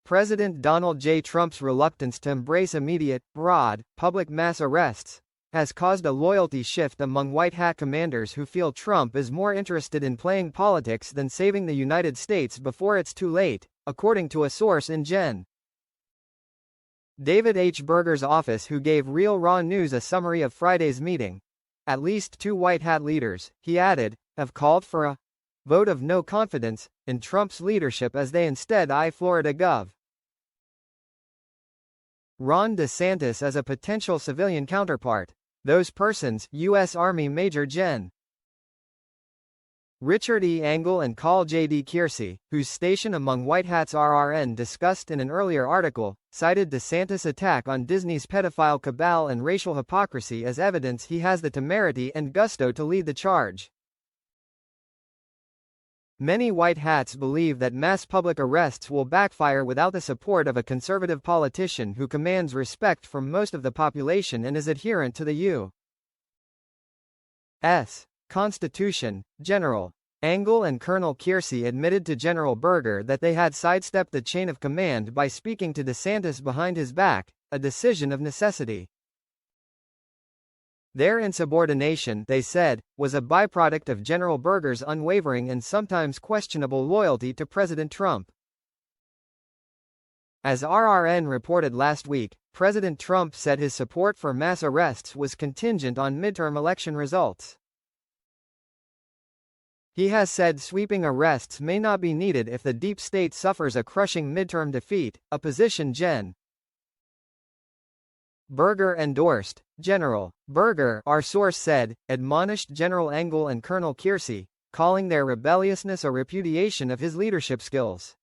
President Donald J. Trump's reluctance to embrace immediate, broad, public mass arrests has caused a loyalty shift among White Hat commanders who feel Trump is more interested in playing politics than saving the United States before it's too late, according to a source in Gen. David H. Berger's office, who gave Real Raw News a summary of Friday's meeting. At least two White Hat leaders, he added, have called for a vote of no confidence in Trump's leadership as they instead eye Florida Gov. Ron DeSantis as a potential civilian counterpart. Those persons, U.S. Army Major Gen. Richard E. Engel and Col J.D. Kiersey, whose station among White Hats RRN discussed in an earlier article, cited DeSantis' attack on Disney's pedophile cabal and racial hypocrisy as evidence he has the temerity and gusto to lead the charge. Many White Hats believe that mass public arrests will backfire without the support of a conservative politician who commands respect from most of the population and is adherent to the U.S. Constitution. General Engel and Colonel Kiersey admitted to General Berger that they had sidestepped the chain of command by speaking to DeSantis behind his back, a decision of necessity. Their insubordination, they said, was a byproduct of General Berger's unwavering and sometimes questionable loyalty to President Trump. As RRN reported last week, President Trump said his support for mass arrests was contingent on midterm election results. He has said sweeping arrests may not be needed if the deep state suffers a crushing midterm defeat, a position Gen. Berger endorsed. General Berger, our source said, admonished General Engel and Colonel Kiersey, calling their rebelliousness a repudiation of his leadership skills.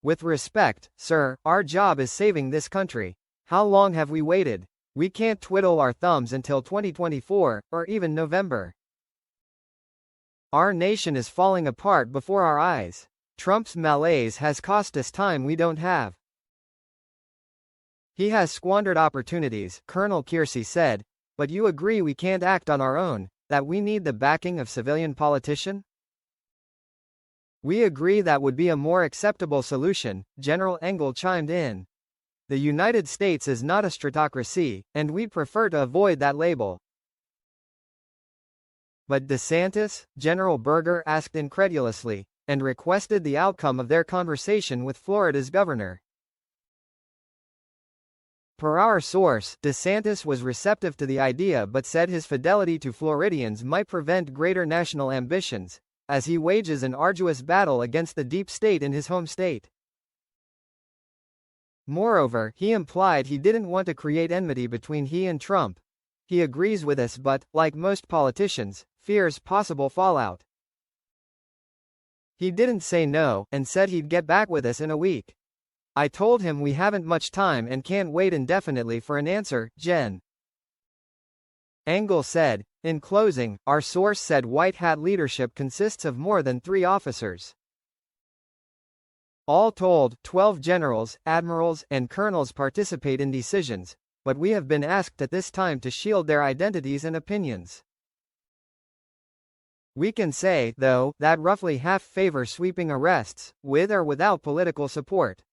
With respect, sir, our job is saving this country. How long have we waited? We can't twiddle our thumbs until 2024, or even November. Our nation is falling apart before our eyes. Trump's malaise has cost us time we don't have. He has squandered opportunities, Colonel Kiersey said, but you agree we can't act on our own, that we need the backing of civilian politician? We agree that would be a more acceptable solution, General Engel chimed in. The United States is not a stratocracy, and we'd prefer to avoid that label. But DeSantis? General Berger asked incredulously, and requested the outcome of their conversation with Florida's governor. Per our source, DeSantis was receptive to the idea but said his fidelity to Floridians might prevent greater national ambitions, as he wages an arduous battle against the deep state in his home state. Moreover, he implied he didn't want to create enmity between he and Trump. He agrees with us but, like most politicians, fears possible fallout. He didn't say no, and said he'd get back with us in a week. I told him we haven't much time and can't wait indefinitely for an answer, Gen. Engel said. In closing, our source said White Hat leadership consists of more than 3 officers. All told, 12 generals, admirals, and colonels participate in decisions, but we have been asked at this time to shield their identities and opinions. We can say, though, that roughly half favor sweeping arrests, with or without political support.